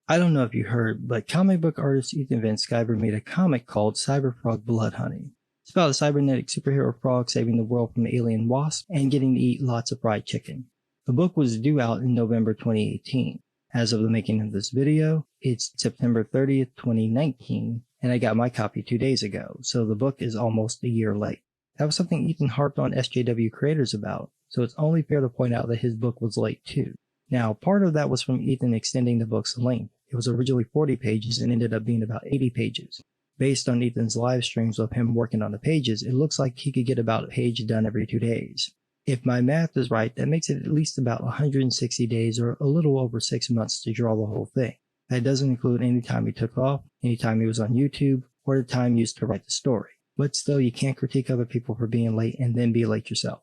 I don't know if you heard, but comic book artist Ethan Van Sciver made a comic called Cyberfrog Blood Honey. It's about a cybernetic superhero frog saving the world from alien wasps and getting to eat lots of fried chicken. The book was due out in November 2018. As of the making of this video, it's September 30th, 2019, and I got my copy 2 days ago, so the book is almost a year late. That was something Ethan harped on SJW creators about, so it's only fair to point out that his book was late too. Now, part of that was from Ethan extending the book's length. It was originally 40 pages and ended up being about 80 pages. Based on Ethan's live streams of him working on the pages, it looks like he could get about a page done every 2 days. If my math is right, that makes it at least about 160 days or a little over 6 months to draw the whole thing. That doesn't include any time he took off, any time he was on YouTube, or the time used to write the story. But still, you can't critique other people for being late and then be late yourself.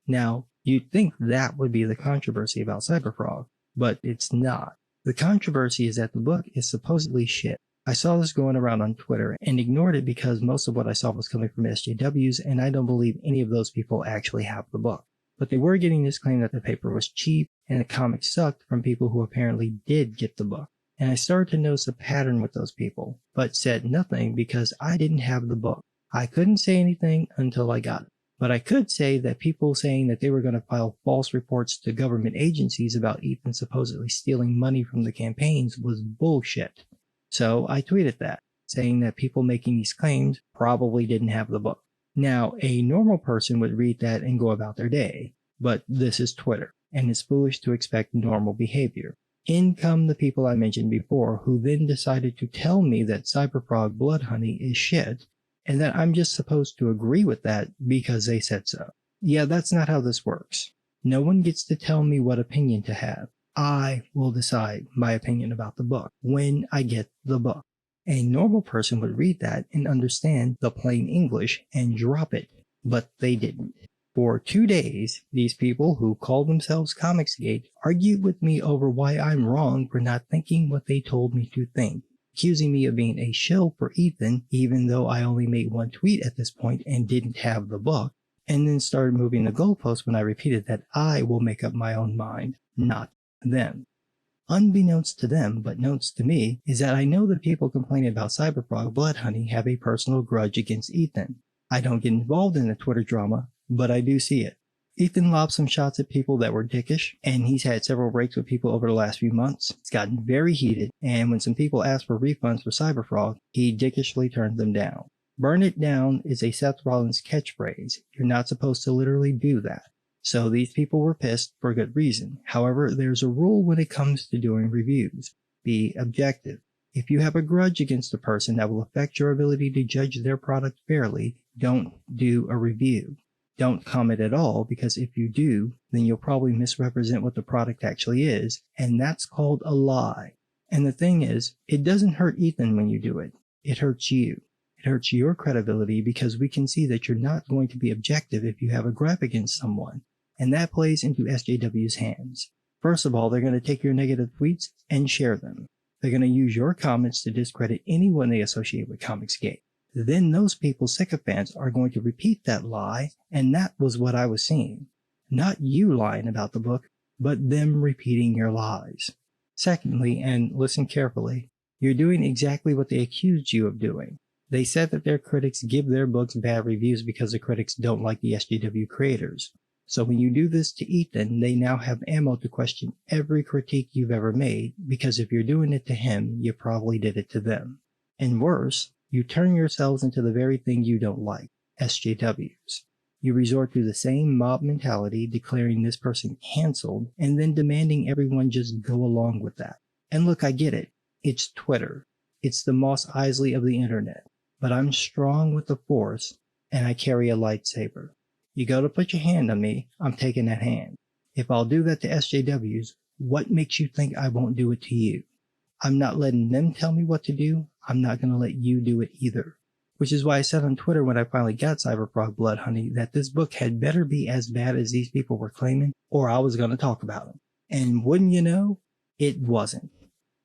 Now, you'd think that would be the controversy about Cyberfrog, but it's not. The controversy is that the book is supposedly shit. I saw this going around on Twitter and ignored it because most of what I saw was coming from SJWs, and I don't believe any of those people actually have the book. But they were getting this claim that the paper was cheap and the comic sucked from people who apparently did get the book. And I started to notice a pattern with those people, but said nothing because I didn't have the book. I couldn't say anything until I got it. But I could say that people saying that they were going to file false reports to government agencies about Ethan supposedly stealing money from the campaigns was bullshit. So I tweeted that, saying that people making these claims probably didn't have the book. Now, a normal person would read that and go about their day, but this is Twitter, and it's foolish to expect normal behavior. In come the people I mentioned before, who then decided to tell me that Cyberfrog Blood Honey is shit, and that I'm just supposed to agree with that because they said so. Yeah, that's not how this works. No one gets to tell me what opinion to have. I will decide my opinion about the book when I get the book. A normal person would read that and understand the plain English and drop it, but they didn't. For 2 days, these people who call themselves Comicsgate argued with me over why I'm wrong for not thinking what they told me to think, accusing me of being a shill for Ethan, even though I only made one tweet at this point and didn't have the book, and then started moving the goalposts when I repeated that I will make up my own mind, not them. Unbeknownst to them, but knownst to me, is that I know the people complaining about Cyberfrog Blood Honey have a personal grudge against Ethan. I don't get involved in the Twitter drama, but I do see it. Ethan lobbed some shots at people that were dickish, and he's had several breaks with people over the last few months. It's gotten very heated, and when some people asked for refunds for Cyberfrog, he dickishly turned them down. Burn it down is a Seth Rollins catchphrase. You're not supposed to literally do that. So these people were pissed for good reason. However, there's a rule when it comes to doing reviews. Be objective. If you have a grudge against a person that will affect your ability to judge their product fairly, don't do a review. Don't comment at all, because if you do, then you'll probably misrepresent what the product actually is, and that's called a lie. And the thing is, it doesn't hurt Ethan when you do it. It hurts you. It hurts your credibility because we can see that you're not going to be objective if you have a gripe against someone, and that plays into SJW's hands. First of all, they're going to take your negative tweets and share them. They're going to use your comments to discredit anyone they associate with Comicsgate. Then those people's sycophants are going to repeat that lie, and that was what I was seeing. Not you lying about the book, but them repeating your lies. Secondly, and listen carefully, you're doing exactly what they accused you of doing. They said that their critics give their books bad reviews because the critics don't like the SJW creators. So when you do this to Ethan, they now have ammo to question every critique you've ever made, because if you're doing it to him, you probably did it to them. And worse, you turn yourselves into the very thing you don't like, SJWs. You resort to the same mob mentality, declaring this person canceled, and then demanding everyone just go along with that. And look, I get it. It's Twitter. It's the Mos Eisley of the internet. But I'm strong with the Force, and I carry a lightsaber. You go to put your hand on me, I'm taking that hand. If I'll do that to SJWs, what makes you think I won't do it to you? I'm not letting them tell me what to do. I'm not going to let you do it either. Which is why I said on Twitter when I finally got Cyberfrog Blood Honey that this book had better be as bad as these people were claiming, or I was going to talk about them. And wouldn't you know, it wasn't.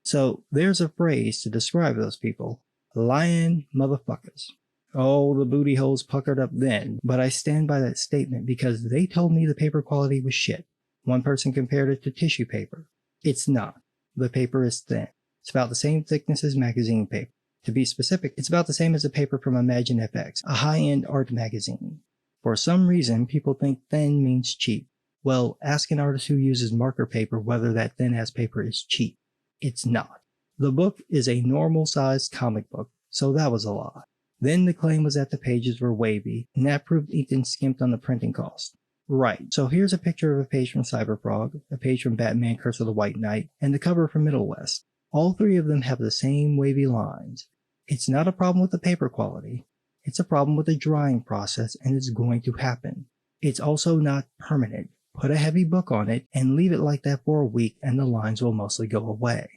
So there's a phrase to describe those people. Lying motherfuckers. Oh, the booty holes puckered up then, but I stand by that statement because they told me the paper quality was shit. One person compared it to tissue paper. It's not. The paper is thin. It's about the same thickness as magazine paper. To be specific, it's about the same as the paper from Imagine FX, a high-end art magazine. For some reason, people think thin means cheap. Well, ask an artist who uses marker paper whether that thin-ass paper is cheap. It's not. The book is a normal-sized comic book, so that was a lie. Then the claim was that the pages were wavy, and that proved Ethan skimped on the printing cost. Right, so here's a picture of a page from Cyberfrog, a page from Batman Curse of the White Knight, and the cover from Middle West. All three of them have the same wavy lines. It's not a problem with the paper quality. It's a problem with the drying process, and it's going to happen. It's also not permanent. Put a heavy book on it and leave it like that for a week and the lines will mostly go away.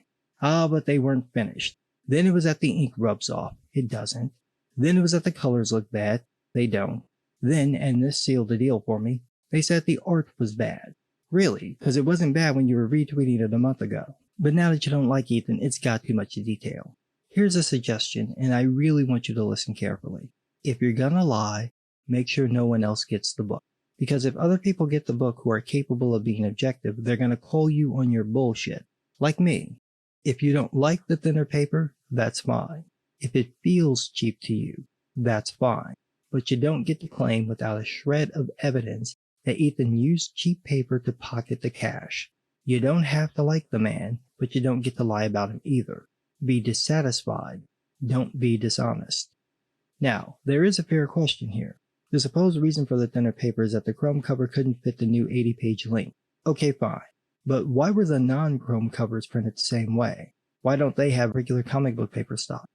Ah, but they weren't finished. Then it was that the ink rubs off. It doesn't. Then it was that the colors look bad. They don't. Then, and this sealed the deal for me, they said the art was bad. Really, because it wasn't bad when you were retweeting it a month ago. But now that you don't like Ethan, it's got too much detail. Here's a suggestion, and I really want you to listen carefully. If you're gonna lie, make sure no one else gets the book. Because if other people get the book who are capable of being objective, they're gonna call you on your bullshit. Like me. If you don't like the thinner paper, that's fine. If it feels cheap to you, that's fine. But you don't get to claim without a shred of evidence that Ethan used cheap paper to pocket the cash. You don't have to like the man, but you don't get to lie about him either. Be dissatisfied. Don't be dishonest. Now, there is a fair question here. The supposed reason for the thinner paper is that the chrome cover couldn't fit the new 80-page length. Okay, fine. But why were the non-chrome covers printed the same way? Why don't they have regular comic book paper stock?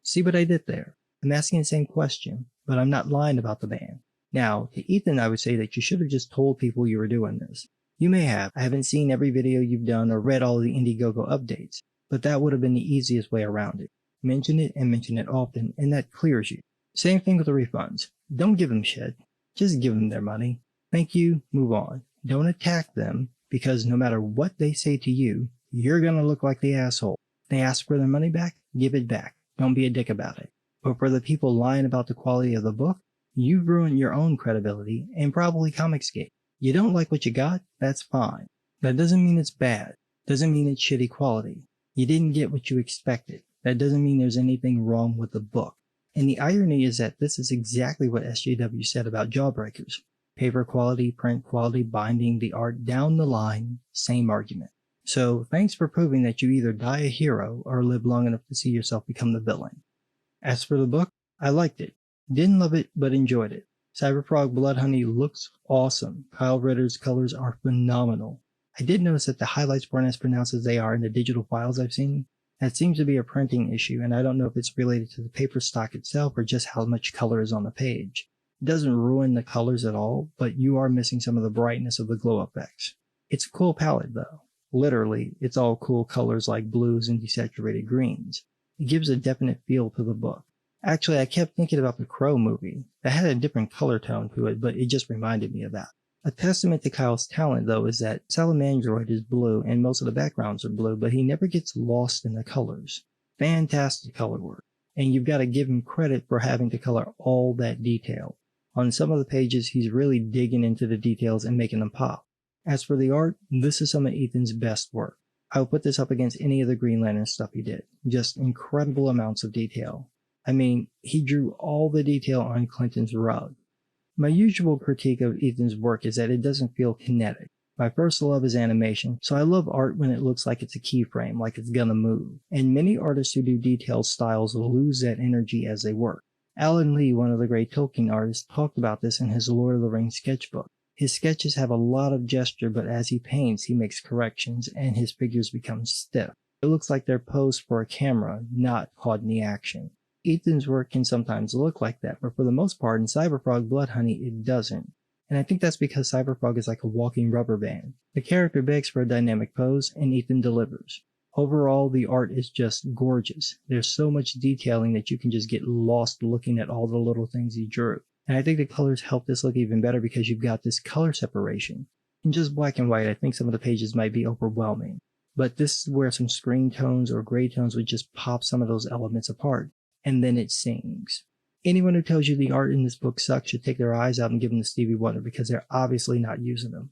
See what I did there? I'm asking the same question, but I'm not lying about the man. Now, to Ethan, I would say that you should have just told people you were doing this. You may have. I haven't seen every video you've done or read all the Indiegogo updates, but that would have been the easiest way around it. Mention it and mention it often, and that clears you. Same thing with the refunds. Don't give them shit. Just give them their money. Thank you, move on. Don't attack them, because no matter what they say to you, you're gonna look like the asshole. They ask for their money back, give it back. Don't be a dick about it. But for the people lying about the quality of the book, you've ruined your own credibility and probably Comicsgate. You don't like what you got? That's fine. That doesn't mean it's bad. Doesn't mean it's shitty quality. You didn't get what you expected. That doesn't mean there's anything wrong with the book. And the irony is that this is exactly what SJW said about Jawbreakers. Paper quality, print quality, binding, the art, down the line, same argument. So thanks for proving that you either die a hero or live long enough to see yourself become the villain. As for the book, I liked it. Didn't love it, but enjoyed it. Cyberfrog Blood Honey looks awesome. Kyle Ritter's colors are phenomenal. I did notice that the highlights weren't as pronounced as they are in the digital files I've seen. That seems to be a printing issue, and I don't know if it's related to the paper stock itself or just how much color is on the page. It doesn't ruin the colors at all, but you are missing some of the brightness of the glow effects. It's a cool palette though. Literally, it's all cool colors like blues and desaturated greens. It gives a definite feel to the book. Actually, I kept thinking about the Crow movie. That had a different color tone to it, but it just reminded me of that. A testament to Kyle's talent, though, is that Salamandroid is blue and most of the backgrounds are blue, but he never gets lost in the colors. Fantastic color work. And you've got to give him credit for having to color all that detail. On some of the pages, he's really digging into the details and making them pop. As for the art, this is some of Ethan's best work. I would put this up against any of the Green Lantern stuff he did. Just incredible amounts of detail. I mean, he drew all the detail on Clinton's rug. My usual critique of Ethan's work is that it doesn't feel kinetic. My first love is animation, so I love art when it looks like it's a keyframe, like it's gonna move. And many artists who do detailed styles lose that energy as they work. Alan Lee, one of the great Tolkien artists, talked about this in his Lord of the Rings sketchbook. His sketches have a lot of gesture, but as he paints, he makes corrections, and his figures become stiff. It looks like they're posed for a camera, not caught in the action. Ethan's work can sometimes look like that, but for the most part in Cyberfrog Blood Honey it doesn't. And I think that's because Cyberfrog is like a walking rubber band. The character begs for a dynamic pose, and Ethan delivers. Overall, the art is just gorgeous. There's so much detailing that you can just get lost looking at all the little things he drew. And I think the colors help this look even better because you've got this color separation. In just black and white, I think some of the pages might be overwhelming. But this is where some screen tones or gray tones would just pop some of those elements apart. And then it sings. Anyone who tells you the art in this book sucks should take their eyes out and give them to Stevie Wonder because they're obviously not using them.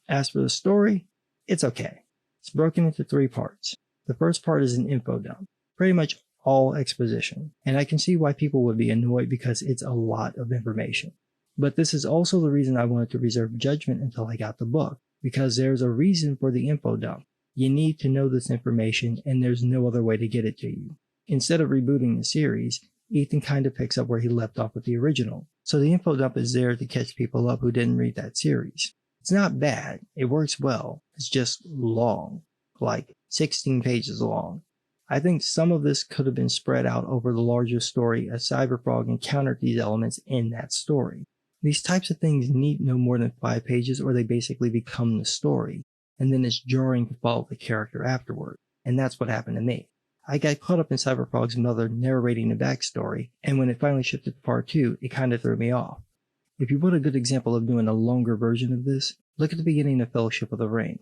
As for the story, it's okay. It's broken into 3 parts. The first part is an info dump, pretty much all exposition, and I can see why people would be annoyed because it's a lot of information. But this is also the reason I wanted to reserve judgment until I got the book, because there's a reason for the info dump. You need to know this information, and there's no other way to get it to you. Instead of rebooting the series, Ethan kind of picks up where he left off with the original, so the info dump is there to catch people up who didn't read that series. It's not bad, it works well, it's just long, like 16 pages long. I think some of this could have been spread out over the larger story as Cyberfrog encountered these elements in that story. These types of things need no more than 5 pages or they basically become the story, and then it's jarring to follow the character afterward, and that's what happened to me. I got caught up in Cyberfrog's mother narrating the backstory, and when it finally shifted to part 2, it kinda threw me off. If you want a good example of doing a longer version of this, look at the beginning of Fellowship of the Ring.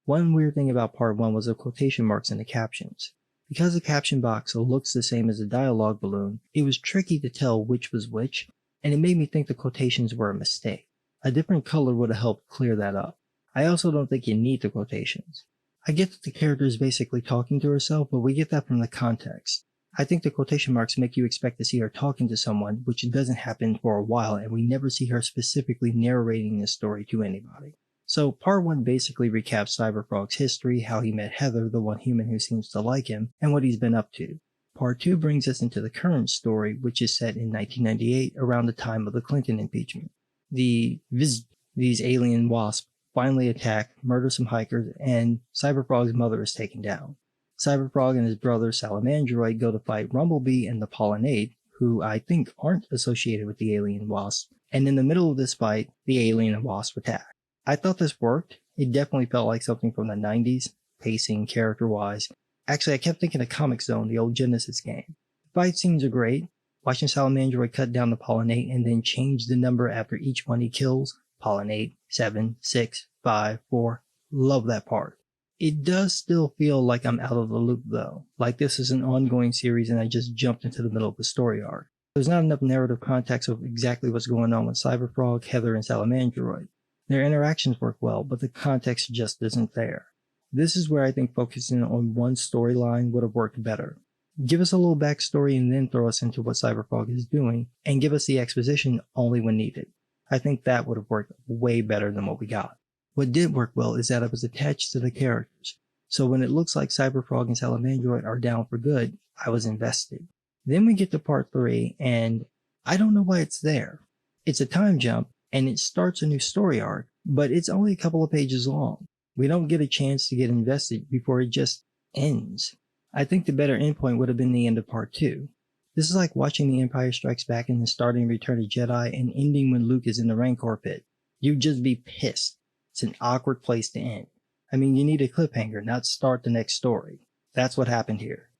One weird thing about part 1 was the quotation marks in the captions. Because the caption box looks the same as the dialogue balloon, it was tricky to tell which was which, and it made me think the quotations were a mistake. A different color would have helped clear that up. I also don't think you need the quotations. I get that the character is basically talking to herself, but we get that from the context. I think the quotation marks make you expect to see her talking to someone, which doesn't happen for a while, and we never see her specifically narrating this story to anybody. So part 1 basically recaps Cyberfrog's history, how he met Heather, the one human who seems to like him, and what he's been up to. Part 2 brings us into the current story, which is set in 1998 around the time of the Clinton impeachment. These alien wasps finally attack, murder some hikers, and Cyberfrog's mother is taken down. Cyberfrog and his brother Salamandroid go to fight Rumblebee and the Pollinate, who I think aren't associated with the alien wasp, and in the middle of this fight, the alien and wasp attack. I thought this worked. It definitely felt like something from the 90s, pacing, character-wise. Actually, I kept thinking of Comic Zone, the old Genesis game. The fight scenes are great. Watching Salamandroid cut down the Pollinate and then change the number after each one he kills, Pollinate, 7, 6, 5, 4, love that part. It does still feel like I'm out of the loop though, like this is an ongoing series and I just jumped into the middle of the story arc. There's not enough narrative context of exactly what's going on with Cyberfrog, Heather, and Salamandroid. Their interactions work well, but the context just isn't there. This is where I think focusing on one storyline would have worked better. Give us a little backstory and then throw us into what Cyberfrog is doing, and give us the exposition only when needed. I think that would have worked way better than what we got. What did work well is that it was attached to the characters, so when it looks like Cyberfrog and Salamandroid are down for good, I was invested. Then we get to part 3, and I don't know why it's there. It's a time jump, and it starts a new story arc, but it's only a couple of pages long. We don't get a chance to get invested before it just ends. I think the better endpoint would have been the end of part 2. This is like watching The Empire Strikes Back and then starting Return of Jedi and ending when Luke is in the Rancor pit. You'd just be pissed. It's an awkward place to end. I mean, you need a cliffhanger, not start the next story. That's what happened here.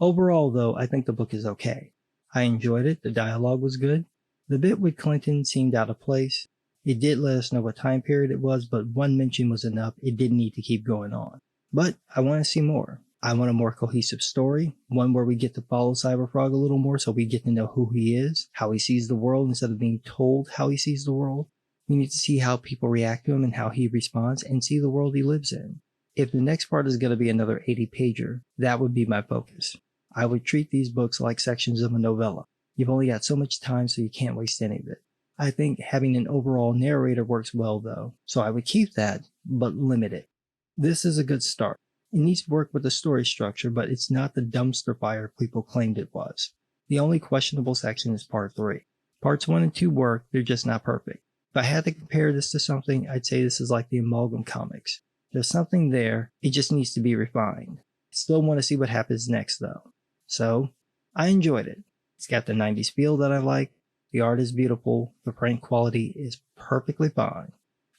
Overall, though, I think the book is okay. I enjoyed it, the dialogue was good. The bit with Clinton seemed out of place. It did let us know what time period it was, but one mention was enough. It didn't need to keep going on. But I want to see more. I want a more cohesive story, one where we get to follow Cyberfrog a little more so we get to know who he is, how he sees the world instead of being told how he sees the world. We need to see how people react to him and how he responds and see the world he lives in. If the next part is going to be another 80-pager, that would be my focus. I would treat these books like sections of a novella. You've only got so much time, so you can't waste any of it. I think having an overall narrator works well though, so I would keep that, but limit it. This is a good start. It needs to work with the story structure, but it's not the dumpster fire people claimed it was. The only questionable section is part 3. Parts 1 and 2 work, they're just not perfect. If I had to compare this to something, I'd say this is like the Amalgam comics. There's something there, it just needs to be refined. I still want to see what happens next though. So, I enjoyed it. It's got the 90s feel that I like, the art is beautiful, the print quality is perfectly fine.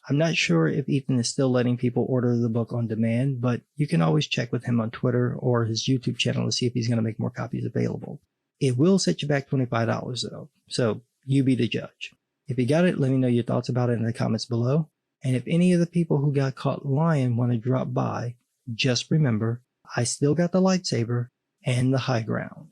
I'm not sure if Ethan is still letting people order the book on demand, but you can always check with him on Twitter or his YouTube channel to see if he's going to make more copies available. It will set you back $25 though, so you be the judge. If you got it, let me know your thoughts about it in the comments below. And if any of the people who got caught lying want to drop by, just remember, I still got the lightsaber and the high ground.